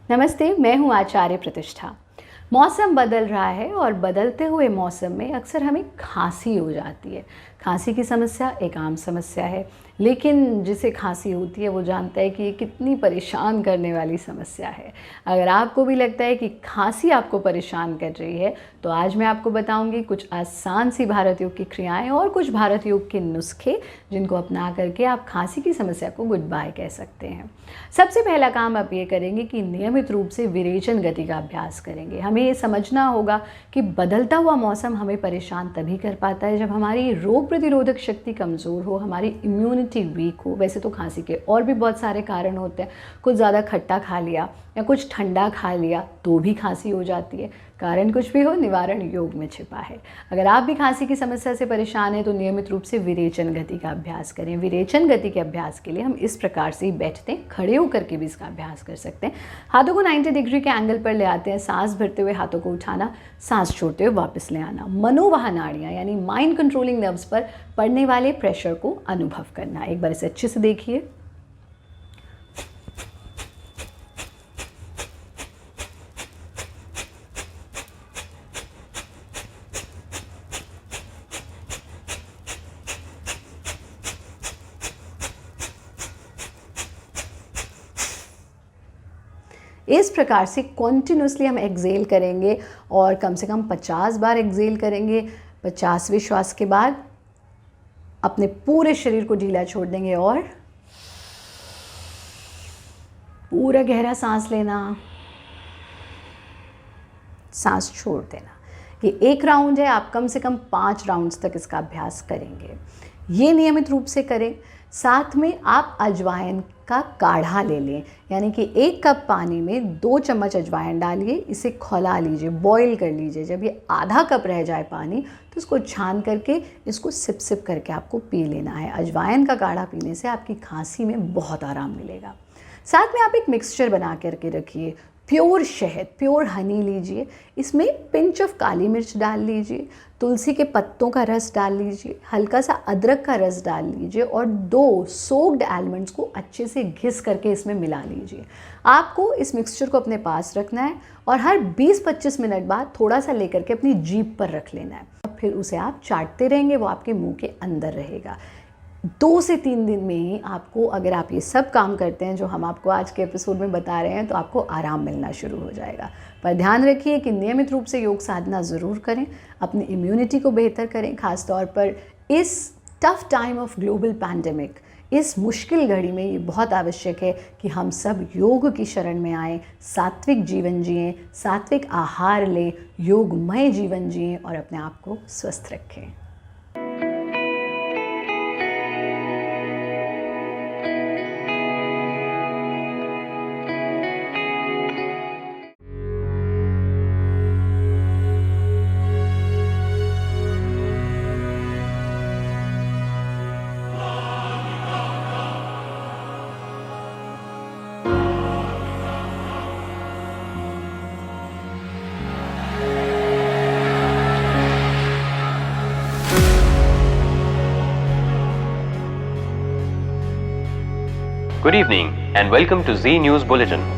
नमस्ते, मैं हूँ आचार्य प्रतिष्ठा। मौसम बदल रहा है और बदलते हुए मौसम में अक्सर हमें खांसी हो जाती है। खांसी की समस्या एक आम समस्या है, लेकिन जिसे खांसी होती है वो जानता है कि ये कितनी परेशान करने वाली समस्या है। अगर आपको भी लगता है कि खांसी आपको परेशान कर रही है, तो आज मैं आपको बताऊंगी कुछ आसान सी भारत योग की क्रियाएं और कुछ भारत योग के नुस्खे, जिनको अपना करके आप खांसी की समस्या को गुड बाय कह सकते हैं। सबसे पहला काम आप ये करेंगे कि नियमित रूप से विरेचन गति का अभ्यास करेंगे। हमें ये समझना होगा कि बदलता हुआ मौसम हमें परेशान तभी कर पाता है जब हमारी रोग प्रतिरोधक शक्ति कमज़ोर हो, हमारी इम्यूनिटी वीक हो। वैसे तो खांसी के और भी बहुत सारे कारण होते हैं। कुछ ज़्यादा खट्टा खा लिया या कुछ ठंडा खा लिया तो भी खांसी हो जाती है। कारण कुछ भी हो, निवारण योग में छिपा है। अगर आप भी खांसी की समस्या से परेशान हैं तो नियमित रूप से विरेचन गति का अभ्यास करें। विरेचन गति के अभ्यास के लिए हम इस प्रकार से ही बैठते हैं, खड़े होकर के भी इसका अभ्यास कर सकते हैं। हाथों को 90 डिग्री के एंगल पर ले आते हैं। सांस भरते हुए हाथों को उठाना, सांस छोड़ते हुए वापस ले आना। मनोवाह नाड़ियाँ यानी माइंड कंट्रोलिंग नर्व्स पर पड़ने वाले प्रेशर को अनुभव करना। एक बार इसे अच्छे से देखिए। इस प्रकार से कॉन्टिन्यूसली हम एक्सेल करेंगे और कम से कम 50 बार एक्सेल करेंगे। 50वें श्वास के बाद अपने पूरे शरीर को ढीला छोड़ देंगे और पूरा गहरा सांस लेना, सांस छोड़ देना। ये एक राउंड है, आप कम से कम 5 राउंड्स तक इसका अभ्यास करेंगे। ये नियमित रूप से करें। साथ में आप अजवाइन का काढ़ा ले लें, यानी कि 1 कप पानी में 2 चम्मच अजवाइन डालिए, इसे खौला लीजिए, बॉईल कर लीजिए। जब ये आधा कप रह जाए पानी तो इसको छान करके इसको सिप सिप करके आपको पी लेना है। अजवाइन का काढ़ा पीने से आपकी खांसी में बहुत आराम मिलेगा। साथ में आप एक मिक्सचर बना करके रखिए। प्योर शहद, प्योर हनी लीजिए, इसमें पिंच ऑफ काली मिर्च डाल लीजिए, तुलसी के पत्तों का रस डाल लीजिए, हल्का सा अदरक का रस डाल लीजिए और 2 सोक्ड आलमंड्स को अच्छे से घिस करके इसमें मिला लीजिए। आपको इस मिक्सचर को अपने पास रखना है और हर 20-25 मिनट बाद थोड़ा सा लेकर के अपनी जीभ पर रख लेना है। फिर उसे आप चाटते रहेंगे, वो आपके मुंह के अंदर रहेगा। 2 से 3 दिन में ही आपको, अगर आप ये सब काम करते हैं जो हम आपको आज के एपिसोड में बता रहे हैं, तो आपको आराम मिलना शुरू हो जाएगा। पर ध्यान रखिए कि नियमित रूप से योग साधना ज़रूर करें, अपनी इम्यूनिटी को बेहतर करें। खास तौर पर इस tough time of global pandemic, इस मुश्किल घड़ी में ये बहुत आवश्यक है कि हम सब योग की शरण में आएँ, सात्विक जीवन जिएँ, सात्विक आहार लें, योगमय जीवन जिएँ और अपने आप को स्वस्थ रखें। Good evening and welcome to Z News Bulletin.